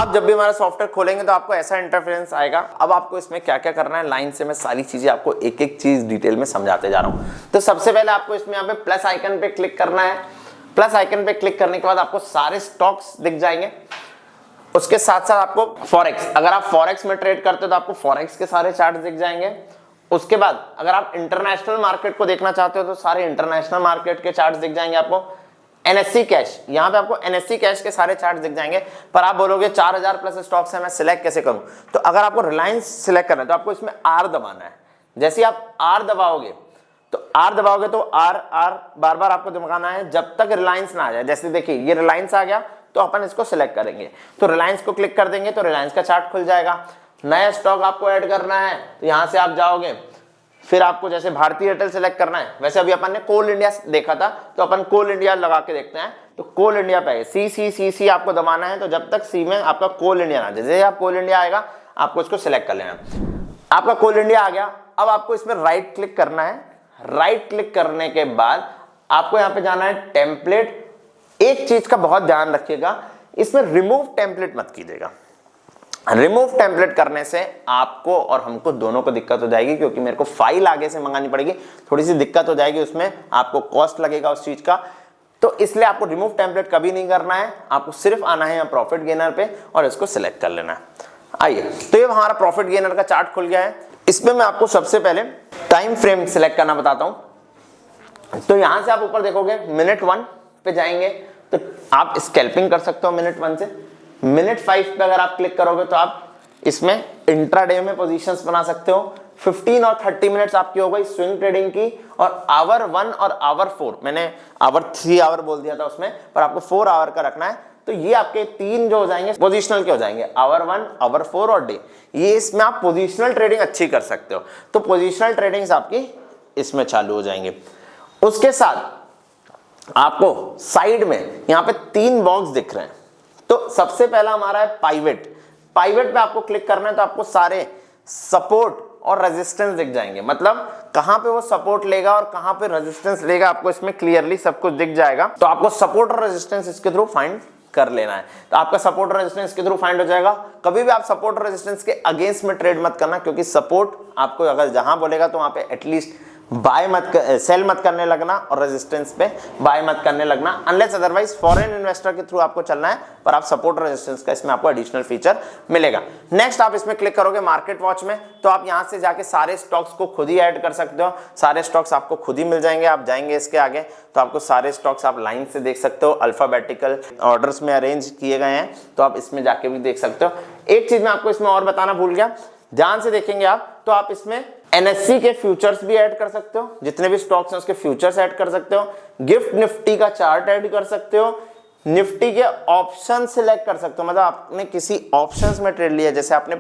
आप जब भी हमारा सॉफ्टवेयर खोलेंगे तो आपको ऐसा इंटरफेरेंस आएगा। अब आपको इसमें क्या क्या करना है, लाइन से मैं सारी चीजें आपको एक एक चीज डिटेल में समझाते जा रहा हूं। तो सबसे पहले आपको इसमें यहाँ पे प्लस आइकन पे क्लिक करना है। प्लस आइकन पे क्लिक करने के बाद आपको सारे स्टॉक्स दिख जाएंगे। उसके साथ साथ आपको फॉरेक्स, अगर आप फॉरेक्स में ट्रेड करते हो तो आपको फॉरेक्स के सारे चार्ट दिख जाएंगे। उसके बाद अगर आप इंटरनेशनल मार्केट को देखना चाहते हो तो सारे इंटरनेशनल मार्केट के चार्ट दिख जाएंगे आपको। एनएससी कैश, यहाँ पे आपको एनएससी कैश के सारे चार्ट दिख जाएंगे। पर आप बोलोगे 4000 प्लस स्टॉक्स है, मैं सिलेक्ट कैसे करूं? तो अगर आपको रिलायंस सिलेक्ट करना है तो आपको इसमें आर दबाना है। जैसे आप आर दबाओगे तो आर बार बार आपको दबाना है जब तक रिलायंस ना आ जाए। जैसे देखिए ये रिलायंस आ गया तो अपन इसको सिलेक्ट करेंगे, तो रिलायंस को क्लिक कर देंगे तो रिलायंस का चार्ट खुल जाएगा। नया स्टॉक आपको ऐड करना है तो यहां से आप जाओगे, फिर आपको जैसे भारतीय एयरटेल सिलेक्ट करना है, वैसे अभी अपन ने कोल इंडिया देखा था तो अपन कोल इंडिया लगा के देखते हैं। तो कोल इंडिया पे सी आपको दबाना है, तो जब तक सी में आपका कोल इंडिया ना, जैसे आप कोल इंडिया आएगा आपको इसको सिलेक्ट कर लेना। आपका कोल इंडिया आ गया। अब आपको इसमें राइट क्लिक करना है। राइट क्लिक करने के बाद आपको यहाँ पे जाना है टेम्पलेट। एक चीज का बहुत ध्यान रखिएगा, इसमें रिमूव टेम्पलेट मत कीजिएगा। रिमूव टेम्पलेट करने से आपको और हमको दोनों को दिक्कत हो जाएगी, क्योंकि मेरे को फाइल आगे से मंगानी पड़ेगी, थोड़ी सी दिक्कत हो जाएगी, उसमें आपको कॉस्ट लगेगा उस चीज का। तो इसलिए आपको रिमूव टेम्पलेट कभी नहीं करना है, आपको सिर्फ आना है यहाँ प्रॉफिट गेनर पे और इसको सिलेक्ट कर लेना है। आइए, तो ये हमारा प्रॉफिट गेनर का चार्ट खुल गया है। इसमें मैं आपको सबसे पहले टाइम फ्रेम सिलेक्ट करना बताता हूं। तो यहां से आप ऊपर देखोगे मिनट 1 पे जाएंगे तो आप स्कैल्पिंग कर सकते हो मिनट 1 से। मिनट 5 पे अगर आप क्लिक करोगे तो आप इसमें इंट्राडे में पोजीशंस बना सकते हो। 15 और 30 मिनट्स आपकी हो गई स्विंग ट्रेडिंग की, और आवर 1 और आवर 4, मैंने आवर 3 आवर बोल दिया था उसमें, पर आपको 4 आवर का रखना है। तो ये आपके 3 जो हो जाएंगे पोजिशनल के हो जाएंगे, आवर 1, आवर 4 और डे। ये इसमें आप पोजिशनल ट्रेडिंग अच्छी कर सकते हो, तो पोजिशनल ट्रेडिंग्स आपकी इसमें चालू हो जाएंगे। उसके साथ आपको साइड में यहाँ पे 3 बॉक्स दिख रहे हैं। तो सबसे पहला हमारा है पाइवेट। पाइवेट पे आपको क्लिक करना है तो आपको सारे सपोर्ट और रेजिस्टेंस दिख जाएंगे, मतलब कहां पे वो सपोर्ट लेगा और कहां पे रेजिस्टेंस लेगा, आपको इसमें क्लियरली सब कुछ दिख जाएगा। तो आपको सपोर्ट और रेजिस्टेंस इसके थ्रू फाइंड कर लेना है। तो आपका सपोर्ट और रेजिस्टेंस के थ्रू फाइंड हो जाएगा। कभी भी आप सपोर्ट और रेजिस्टेंस के अगेंस्ट में ट्रेड मत करना, क्योंकि सपोर्ट आपको अगर जहां बोलेगा तो वहां पे एटलीस्ट बाय मत सेल मत करने लगना, और रेजिस्टेंस पे बाय मत करने लगना, अनलेस अदरवाइज फॉरेन इन्वेस्टर के थ्रू आपको चलना है। पर आप सपोर्ट रेजिस्टेंस का इसमें आपको एडिशनल फीचर मिलेगा। नेक्स्ट आप इसमें क्लिक करोगे मार्केट वॉच में, तो आप यहां से जाके सारे स्टॉक्स को खुद ही ऐड कर सकते हो। सारे स्टॉक्स आपको खुद ही मिल जाएंगे। आप जाएंगे इसके आगे तो आपको सारे स्टॉक्स आप लाइन से देख सकते हो, अल्फाबेटिकल ऑर्डर्स में अरेंज किए गए हैं, तो आप इसमें जाके भी देख सकते हो। एक चीज मैं आपको इसमें और बताना भूल गया, ध्यान से देखेंगे आप तो आप इसमें एनएससी के फ्यूचर्स भी ऐड कर सकते हो, जितने भी स्टॉक्स हैं उसके फ्यूचर्स ऐड कर सकते हो। गिफ्ट निफ्टी का चार्ट ऐड कर सकते हो। निफ्टी के ऑप्शन सिलेक्ट कर सकते हो, मतलब आपने किसी ऑप्शंस में ट्रेड लिया, जैसे आपने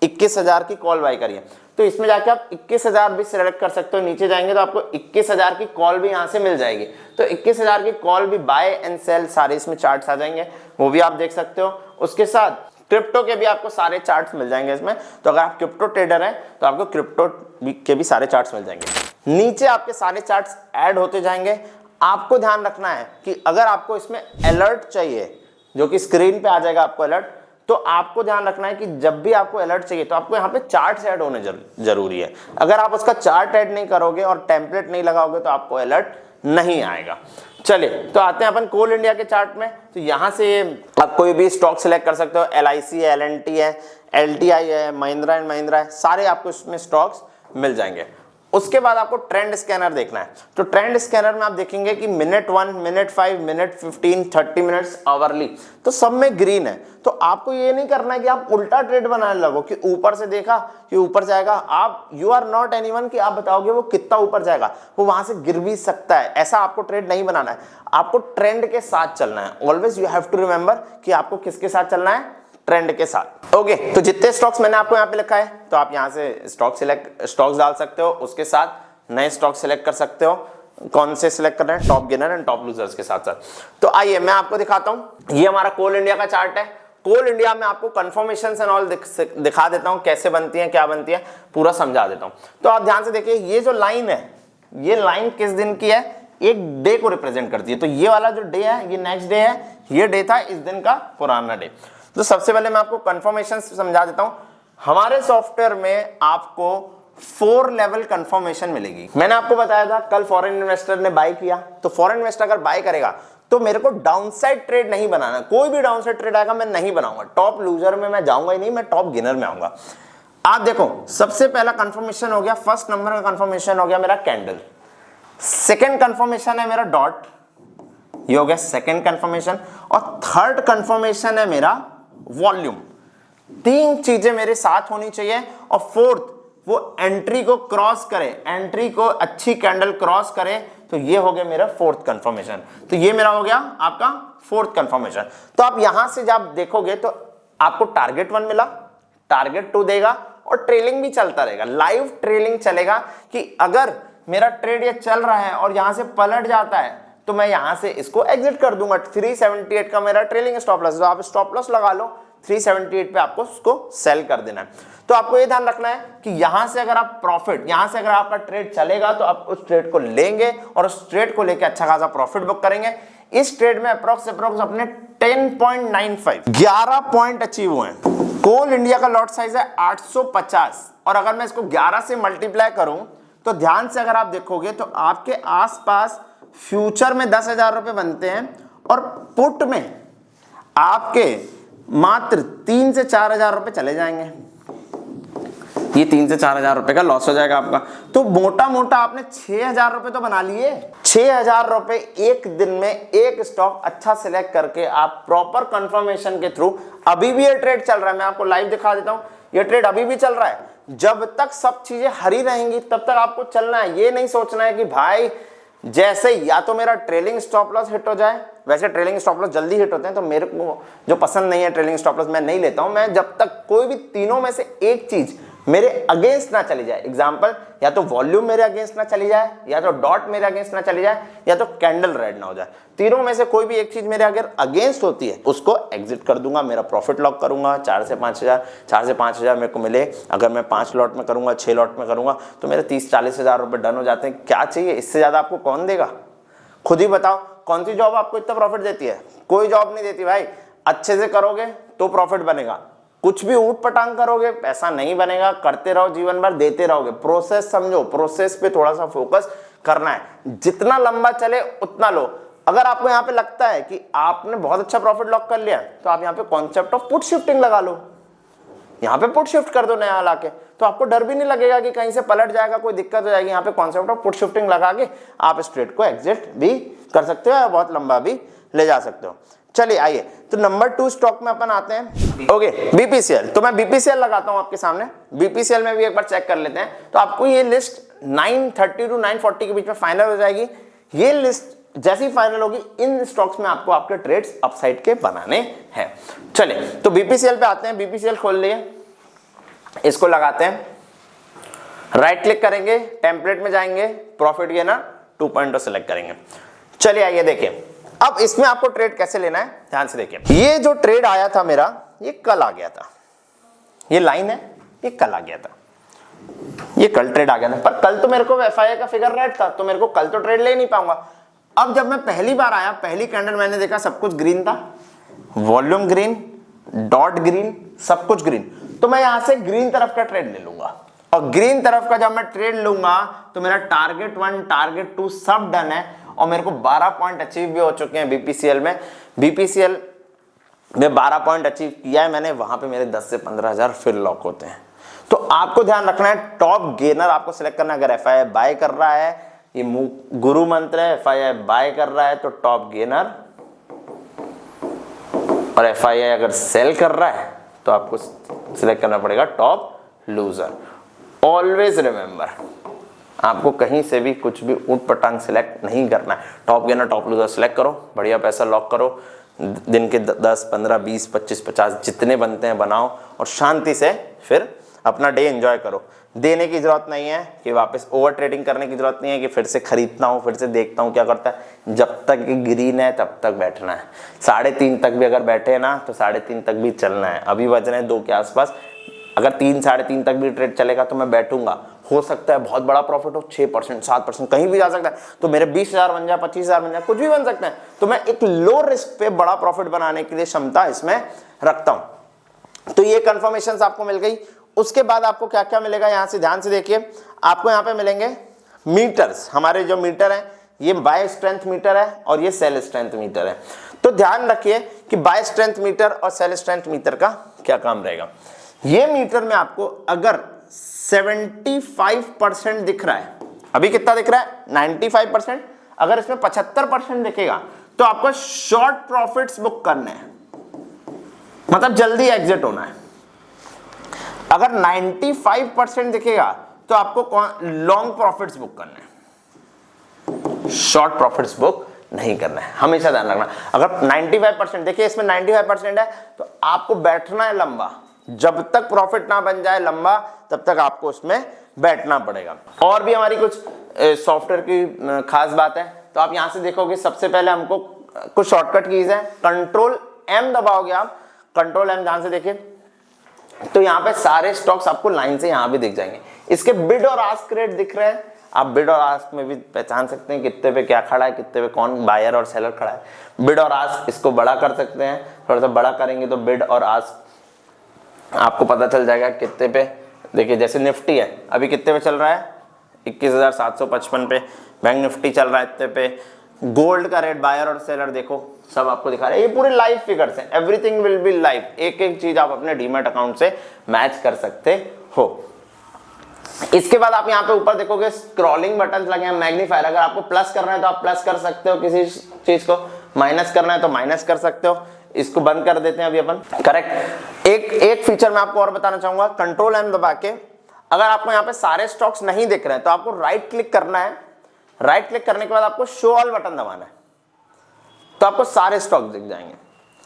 21000 की कॉल बाय करी है तो इसमें जाके आप 21000 भी सिलेक्ट कर सकते हो। नीचे जाएंगे तो आपको 21000 की कॉल भी यहां से मिल जाएगी, तो 21000 की कॉल भी बाय एंड सेल सारे इसमें चार्ट्स आ जाएंगे, वो भी आप देख सकते हो। उसके साथ क्रिप्टो के भी आपको सारे चार्ट्स मिल जाएंगे इसमें, तो अगर आप क्रिप्टो ट्रेडर हैं तो आपको क्रिप्टो के भी सारे चार्ट्स मिल जाएंगे। नीचे आपके सारे चार्ट्स ऐड होते जाएंगे। आपको ध्यान रखना है कि अगर आपको इसमें अलर्ट चाहिए, जो कि स्क्रीन पे आ जाएगा आपको अलर्ट, तो आपको ध्यान रखना है कि जब भी आपको अलर्ट चाहिए तो आपको यहाँ पे चार्ट्स ऐड होने जरूरी है। अगर आप उसका चार्ट ऐड नहीं करोगे और टेम्पलेट नहीं लगाओगे तो आपको अलर्ट नहीं आएगा। चलिए, तो आते हैं अपन कोल इंडिया के चार्ट में। तो यहां से आप कोई भी स्टॉक सिलेक्ट कर सकते हो। LIC है, LNT है, LTI है, महिंद्रा एंड महिंद्रा है, सारे आपको इसमें स्टॉक्स मिल जाएंगे। उसके बाद आपको ट्रेंड स्कैनर देखना है। तो ट्रेंड स्कैनर में आप देखेंगे कि minute 1, minute 5, minute 15, 30 minutes, hourly, तो सब में ग्रीन है। तो आपको ये नहीं करना है कि आप उल्टा ट्रेड बनाने लगो कि ऊपर से देखा कि ऊपर जाएगा। आप यू आर नॉट एनीवन कि आप बताओगे वो कितना ऊपर जाएगा, वो वहां से गिर भी सकता है। ऐसा आपको ट्रेड नहीं बनाना है, आपको ट्रेंड के साथ चलना है। Always you have to remember कि आपको किसके साथ चलना है, ट्रेंड के साथ। ओके, तो जितने स्टॉक्स मैंने आपको यहाँ पे लिखा है तो आप यहाँ से स्टॉक्स डाल सकते हो, उसके साथ नए स्टॉक सिलेक्ट कर सकते हो। कौन से सिलेक्ट करना है, top gainer and top losers के साथ साथ। तो आइए मैं आपको दिखाता हूं, ये हमारा कोल इंडिया का चार्ट है। कोल इंडिया में आपको कंफर्मेशन एंड ऑल दिखा देता हूं, कैसे बनती है, क्या बनती है, पूरा समझा देता हूं। तो आप ध्यान से देखिए, ये जो लाइन है, ये लाइन किस दिन की है, एक डे को रिप्रेजेंट करती है। तो ये वाला जो डे है ये नेक्स्ट डे है, ये डे था इस दिन का पुराना डे। तो सबसे पहले मैं आपको कंफर्मेशन समझा देता हूं। हमारे सॉफ्टवेयर में आपको 4 लेवल कंफर्मेशन मिलेगी। मैंने आपको बताया था कल फॉरेन इन्वेस्टर ने बाय किया, तो फॉरेन इन्वेस्टर अगर बाय करेगा तो मेरे को डाउनसाइड ट्रेड नहीं बनाना, कोई भी डाउनसाइड ट्रेड आएगा मैं नहीं बनाऊंगा, टॉप लूजर में मैं जाऊंगा ही नहीं, मैं टॉप गेनर में आऊंगा। आप देखो सबसे पहला कंफर्मेशन हो गया, फर्स्ट नंबर का कंफर्मेशन हो गया मेरा कैंडल, सेकंड कंफर्मेशन है मेरा डॉट, ये हो गया सेकंड कंफर्मेशन, और थर्ड कंफर्मेशन है मेरा वॉल्यूम। 3 चीजें मेरे साथ होनी चाहिए, और फोर्थ वो एंट्री को क्रॉस करे, एंट्री को अच्छी कैंडल क्रॉस करे, तो ये हो गया मेरा फोर्थ कंफर्मेशन। तो ये मेरा हो गया आपका फोर्थ कंफर्मेशन। तो आप यहां से जब देखोगे तो आपको टारगेट 1 मिला, टारगेट 2 देगा, और ट्रेलिंग भी चलता रहेगा, लाइव ट्रेलिंग चलेगा कि अगर मेरा ट्रेड ये चल रहा है और यहां से पलट जाता है तो मैं यहां से इसको एग्जिट कर दूंगा। 378 का मेरा ट्रेलिंग स्टॉप लॉस, तो आप स्टॉप लॉस लगा लो, 378 पे आपको उसको सेल कर देना है। तो आपको ये ध्यान रखना है कि यहां से अगर आप प्रॉफिट, यहां से अगर आपका ट्रेड चलेगा तो आप उस ट्रेड को लेंगे और उस ट्रेड को लेके अच्छा खासा प्रॉफिट बुक करेंगे। इस ट्रेड में अप्रोक्स अपने 10.95 11 पॉइंट अचीव हुए हैं। कोल इंडिया का लॉट साइज है 850, और अगर मैं इसको 11 से मल्टीप्लाई करूं तो ध्यान से अगर आप देखोगे तो आपके आसपास फ्यूचर में 10,000 रुपए बनते हैं, और पुट में आपके मात्र 3 से 4,000 रुपए चले जाएंगे। ये 3 से 4,000 रुपए का लॉस हो जाएगा आपका। तो मोटा मोटा आपने 6,000 रुपए तो बना लिए। 6,000 रुपए एक दिन में एक स्टॉक अच्छा सिलेक्ट करके आप प्रॉपर कंफर्मेशन के थ्रू, अभी भी ये ट्रेड चल रहा है, मैं आपको लाइव दिखा देता हूं, ये ट्रेड अभी भी चल रहा है। जब तक सब चीजें हरी रहेंगी तब तक आपको चलना है। ये नहीं सोचना है कि भाई जैसे या तो मेरा ट्रेलिंग स्टॉप लॉस हिट हो जाए, वैसे ट्रेलिंग स्टॉप लॉस जल्दी हिट होते हैं, तो मेरे को जो पसंद नहीं है ट्रेलिंग स्टॉप लॉस मैं नहीं लेता हूं। मैं जब तक कोई भी तीनों में से एक चीज मेरे अगेंस्ट ना चली जाए, एग्जांपल या तो वॉल्यूम मेरे अगेंस्ट ना चली जाए, या तो डॉट मेरे अगेंस्ट ना चली जाए, या तो कैंडल रेड ना हो जाए, तीनों में से कोई भी एक चीज मेरे अगर अगेंस्ट होती है उसको एग्जिट कर दूंगा, मेरा प्रॉफिट लॉक करूंगा। 4 से 5,000 मेरे को मिले, अगर मैं 5 लॉट में करूंगा, 6 लॉट में करूंगा, तो मेरे 30-40 हजार रुपए डन हो जाते हैं। क्या चाहिए इससे ज्यादा आपको कौन देगा? खुद ही बताओ, कौन सी जॉब आपको इतना प्रॉफिट देती है? कोई जॉब नहीं देती भाई। अच्छे से करोगे तो प्रॉफिट बनेगा, कुछ भी ऊट पटांग करोगे पैसा नहीं बनेगा। करते रहो, जीवन भर देते रहोगे। प्रोसेस समझो, प्रोसेस पे थोड़ा सा फोकस करना है, जितना लंबा चले उतना लो। अगर आपको यहाँ पे लगता है कि आपने बहुत अच्छा प्रॉफिट लॉक कर लिया, तो आप यहाँ पे कॉन्सेप्ट ऑफ पुट शिफ्टिंग लगा लो, यहाँ पे पुट शिफ्ट कर दो नया लाके, तो आपको डर भी नहीं लगेगा कि कहीं से पलट जाएगा, कोई दिक्कत हो जाएगी। यहाँ पे कॉन्सेप्ट ऑफ पुट शिफ्टिंग लगा के आप इस ट्रेड को एग्जिट भी कर सकते हो और बहुत लंबा भी ले जा सकते हो। चलिए आइए, तो नंबर 2 स्टॉक में अपन आते हैं। Okay, BPCL. तो मैं बीपीसीएल लगाता हूं आपके सामने, बीपीसीएल में भी एक बार चेक कर लेते हैं। तो आपको ये लिस्ट 930 टू 940 के बीच में फाइनल हो जाएगी। ये लिस्ट जैसी फाइनल होगी, इन स्टॉक्स में आपको आपके ट्रेड्स अपसाइड के बनाने हैं। चलिए, तो बीपीसीएल पे आते हैं। बीपीसीएल खोल लिए, इसको लगाते हैं, राइट क्लिक करेंगे, टेम्पलेट में जाएंगे, प्रॉफिट गेनर 2.0 सेलेक्ट करेंगे। चलिए आइए देखिए, अब इसमें आपको ट्रेड कैसे लेना है, ध्यान से देखिए। ये जो ट्रेड आया था मेरा, ये कल आ गया था, ये लाइन है, ये कल आ गया था, ये कल ट्रेड आ गया था। पर कल तो मेरे को एफआईआई का फिगर रेड था, तो मेरे को कल तो ट्रेड ले नहीं पाऊंगा। अब जब मैं पहली बार आया, पहली कैंडल मैंने देखा सब कुछ ग्रीन था, वॉल्यूम ग्रीन, डॉट ग्रीन, सब कुछ ग्रीन, तो मैं यहां से ग्रीन तरफ का ट्रेड ले लूंगा। और ग्रीन तरफ का जब मैं ट्रेड लूंगा तो मेरा टारगेट 1, टारगेट 2 सब डन है, और मेरे को 12 पॉइंट अचीव भी हो चुके हैं बीपीसीएल में। बीपीसीएल में 12 पॉइंट अचीव किया है मैंने, वहां पे मेरे 10 से 15,000 फिर लॉक होते हैं। तो आपको ध्यान रखना है, टॉप गेनर आपको सिलेक्ट करना है। अगर एफआईआई बाय कर रहा है, ये गुरु मंत्र है, एफआईआई बाय कर रहा है तो टॉप गेनर, और एफआईआई अगर सेल कर रहा है तो आपको सिलेक्ट करना पड़ेगा टॉप लूजर। ऑलवेज रिमेंबर, आपको कहीं से भी कुछ भी ऊट पटांग सिलेक्ट नहीं करना है। Top gainer, top loser select करो, बढ़िया पैसा लॉक करो, दिन के 10, 15, 20, 25, 50 जितने बनते हैं बनाओ, और शांति से फिर अपना डे एंजॉय करो। देने की जरूरत नहीं है कि वापस ओवर ट्रेडिंग करने की जरूरत नहीं है कि फिर से खरीदता हूँ, फिर से देखता हूँ क्या करता है। जब तक ग्रीन है तब तक बैठना है। 3.5 तक भी अगर बैठे ना तो 3.5 तक भी चलना है। अभी बज रहे हैं 2 के आसपास, अगर 3, 3.5 तक भी ट्रेड चलेगा तो मैं बैठूंगा। हो सकता है बहुत बड़ा प्रॉफिट हो, 6%, 7%, कहीं भी जा सकता है। तो मेरे 20,000 बन जाए, 25,000 बन जाए, कुछ भी बन सकता है। तो मैं एक लो रिस्क पे बड़ा प्रॉफिट बनाने के लिए क्षमता इसमें रखता हूं। तो ये कंफर्मेशन आपको मिल गई। उसके बाद आपको क्या क्या मिलेगा, यहां से ध्यान से देखिए, आपको यहां पे मिलेंगे मीटर्स। हमारे जो मीटर है ये बाय स्ट्रेंथ मीटर है और ये सेल स्ट्रेंथ मीटर है। तो ध्यान रखिए कि बाय स्ट्रेंथ मीटर और सेल स्ट्रेंथ मीटर का क्या काम रहेगा। ये मीटर में आपको अगर 75% दिख रहा है, अभी कितना दिख रहा है 95%, अगर इसमें 75% दिखेगा तो आपको शॉर्ट प्रॉफिट्स बुक करने हैं, मतलब जल्दी एग्जिट होना है। अगर 95% दिखेगा तो आपको लॉन्ग प्रॉफिट्स बुक करने हैं, शॉर्ट प्रॉफिट्स बुक नहीं करना है, हमेशा ध्यान रखना। अगर 95% देखिए, इसमें 95% है तो आपको बैठना है लंबा, जब तक प्रॉफिट ना बन जाए लंबा तब तक आपको उसमें बैठना पड़ेगा। और भी हमारी कुछ सॉफ्टवेयर की खास बात है, तो आप यहां से देखोगे सबसे पहले हमको कुछ शॉर्टकट कीज है। कंट्रोल एम दबाओगे आप, कंट्रोल एम ध्यान से देखिए, तो यहाँ पे सारे स्टॉक्स आपको लाइन से यहां भी दिख जाएंगे। इसके बिड और आस्क रेट दिख रहे हैं, आप बिड और आस्क में भी पहचान सकते हैं कितने पे क्या खड़ा है, कितने पे कौन बायर और सेलर खड़ा है। बिड और आस्क इसको बड़ा कर सकते हैं, थोड़ा सा बड़ा करेंगे तो बिड और आस्क आपको पता चल जाएगा कितने पे। देखिए जैसे निफ्टी है अभी कितने पे चल रहा है, 21,755 पे। बैंक निफ्टी चल रहा है इतने पे। गोल्ड का रेट, बायर और सेलर देखो सब आपको दिखा रहे हैं। ये पूरे लाइव फिगर्स हैं, एवरीथिंग विल बी लाइव। एक एक चीज आप अपने डीमैट अकाउंट से मैच कर सकते हो। इसके बाद आप यहाँ पे ऊपर देखोगे स्क्रॉलिंग बटन लगे हैं, मैग्नीफायर। अगर आपको प्लस करना है तो आप प्लस कर सकते हो किसी चीज को, माइनस करना है तो माइनस कर सकते हो। इसको बंद कर देते हैं अभी अपन, करेक्ट। एक फीचर मैं आपको और बताना चाहूंगा, कंट्रोल एम दबा के अगर आपको यहाँ पे सारे स्टॉक्स नहीं दिख रहे हैं तो आपको राइट क्लिक करना है। राइट क्लिक करने के बाद आपको शो ऑल बटन दबाना है, तो आपको सारे स्टॉक दिख जाएंगे,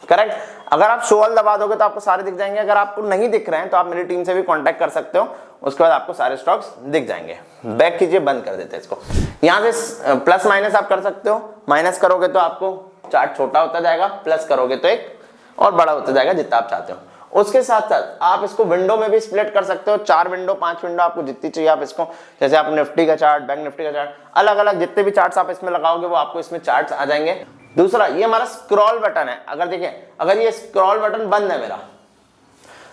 करेक्ट। अगर आप शो ऑल दबा दोगे तो आपको सारे दिख जाएंगे। अगर आपको नहीं दिख रहे हैं तो आप मेरी टीम से भी कांटेक्ट कर सकते हो, उसके बाद आपको सारे स्टॉक्स दिख जाएंगे। बैक कीजिए, बंद कर देते हैं इसको। यहां से प्लस माइनस आप कर सकते हो, माइनस करोगे तो आपको चार्ट छोटा होता जाएगा, प्लस करोगे तो एक और बड़ा होता जाएगा जितना आप चाहते हो। उसके साथ साथ आप इसको विंडो में भी स्प्लिट कर सकते हो, 4 विंडो 5 विंडो आपको जितनी चाहिए आप इसको, जैसे आप निफ्टी का चार्ट, बैंक निफ्टी का चार्ट, अलग अलग जितने भी चार्ट्स आप इसमें लगाओगे वो आपको इसमें चार्ट्स आ जाएंगे। दूसरा ये हमारा स्क्रॉल बटन है। अगर देखिए, अगर ये स्क्रॉल बटन बंद है मेरा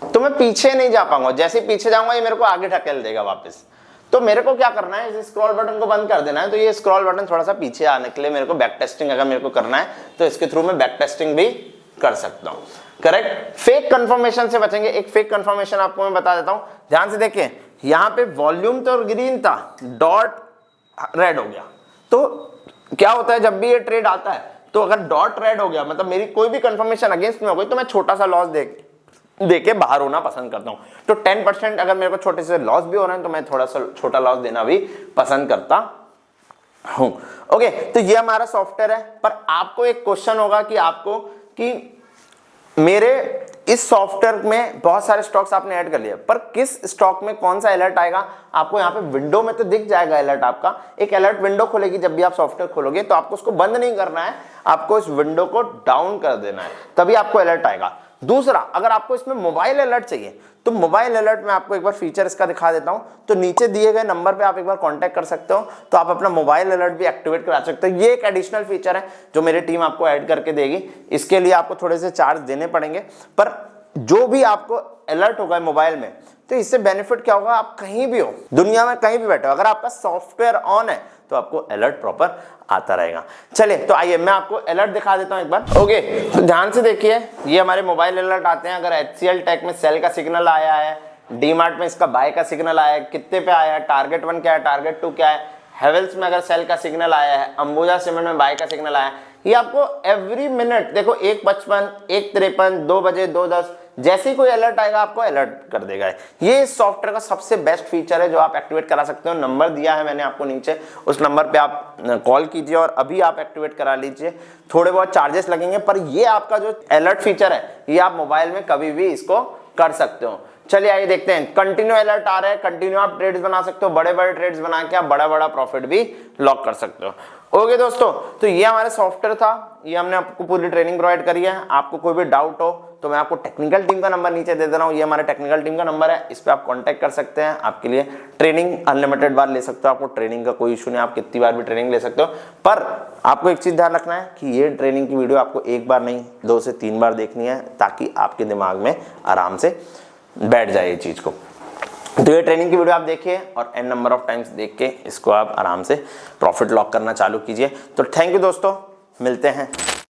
तो मैं पीछे नहीं जा पाऊंगा, जैसे पीछे जाऊंगा ये मेरे को आगे ढकेल देगा वापस। तो मेरे को क्या करना है, इस स्क्रॉल बटन को बंद कर देना है। तो ये स्क्रॉल बटन थोड़ा सा पीछे आने के लिए मेरे को बैक टेस्टिंग अगर मेरे को करना है तो इसके थ्रू मैं बैक टेस्टिंग भी कर सकता हूं, करेक्ट। फेक कंफर्मेशन से बचेंगे। एक फेक कंफर्मेशन आपको मैं बता देता हूं, ध्यान से देखिए। यहां पे वॉल्यूम तो ग्रीन था, डॉट रेड हो गया। तो क्या होता है, जब भी ये ट्रेड आता है तो अगर डॉट रेड हो गया मतलब मेरी कोई भी कंफर्मेशन अगेंस्ट में हो गई तो मैं छोटा सा लॉस देके बाहर होना पसंद करता हूं। तो 10% अगर मेरे को छोटे से लॉस भी हो रहे हैं तो मैं थोड़ा सा छोटा लॉस देना भी पसंद करता हूं। ओके, तो ये हमारा सॉफ्टवेयर है। पर आपको एक क्वेश्चन होगा कि आपको कि मेरे इस सॉफ्टवेयर में बहुत सारे स्टॉक्स आपने ऐड कर लिए, पर किस स्टॉक में कौन सा अलर्ट आएगा आपको यहाँ पे विंडो में तो दिख जाएगा अलर्ट। आपका एक अलर्ट विंडो खोलेगी जब भी आप सॉफ्टवेयर खोलोगे, तो आपको उसको बंद नहीं करना है, आपको इस विंडो को डाउन कर देना है, तभी आपको अलर्ट आएगा। दूसरा, अगर आपको इसमें मोबाइल अलर्ट चाहिए तो मोबाइल अलर्ट में आपको एक बार फीचर इसका दिखा देता हूं। तो नीचे दिए गए नंबर पे आप एक बार कांटेक्ट कर सकते हो, तो आप अपना मोबाइल अलर्ट भी एक्टिवेट करा सकते हो। ये एक एडिशनल फीचर है जो मेरी टीम आपको ऐड करके देगी। इसके लिए आपको थोड़े से चार्ज देने पड़ेंगे, पर जो भी आपको अलर्ट होगा मोबाइल में तो इससे बेनिफिट क्या होगा, आप कहीं भी हो दुनिया में, कहीं भी बैठे हो, अगर आपका सॉफ्टवेयर ऑन है तो आपको अलर्ट प्रॉपर आता रहेगा। चलिए तो आइए मैं आपको अलर्ट दिखा देता हूं एक बार। ओके, तो ध्यान से देखिए, ये हमारे मोबाइल अलर्ट आते हैं। अगर HCL टेक में सेल का सिग्नल आया है, डीमार्ट में इसका बाय का सिग्नल आया है, कितने पे आया है, टारगेट 1 क्या है, टारगेट 2 क्या है, हेवेल्स में अगर सेल का सिग्नल आया है, अंबुजा सीमेंट में बाय का सिग्नल आया है, ये आपको एवरी मिनट देखो 1:55, 1:53, 2 बजे, 2:10 जैसे ही कोई अलर्ट आएगा आपको अलर्ट कर देगा। ये सॉफ्टवेयर का सबसे बेस्ट फीचर है जो आप एक्टिवेट करा सकते हो। नंबर दिया है मैंने आपको नीचे, उस नंबर पे आप कॉल कीजिए और अभी आप एक्टिवेट करा लीजिए। थोड़े बहुत चार्जेस लगेंगे, पर ये आपका जो अलर्ट फीचर है ये आप मोबाइल में कभी भी इसको कर सकते हो। चलिए आइए देखते हैं। कंटिन्यू अलर्ट आ रहा है, कंटिन्यू आप ट्रेड्स बना सकते हो, बड़े बड़े ट्रेड्स बना के आप बड़ा बड़ा प्रॉफिट भी लॉक कर सकते हो। ओके दोस्तों, तो ये हमारे सॉफ्टवेयर था, ये हमने आपको पूरी ट्रेनिंग प्रोवाइड करी है। आपको कोई भी डाउट हो तो मैं आपको टेक्निकल टीम का नंबर नीचे दे रहा हूँ, ये हमारे टेक्निकल टीम का नंबर है, इस पे आप कांटेक्ट कर सकते हैं। आपके लिए ट्रेनिंग अनलिमिटेड बार ले सकते हो, आपको ट्रेनिंग का कोई इशू नहीं, आप कितनी बार भी ट्रेनिंग ले सकते हो। पर आपको एक चीज ध्यान रखना है कि ये ट्रेनिंग की वीडियो आपको एक बार नहीं 2 से 3 बार देखनी है, ताकि आपके दिमाग में आराम से बैठ जाए ये चीज को। तो ये ट्रेनिंग की वीडियो आप देखिए और n नंबर ऑफ टाइम्स देख के इसको आप आराम से प्रॉफिट लॉक करना चालू कीजिए। तो थैंक यू दोस्तों, मिलते हैं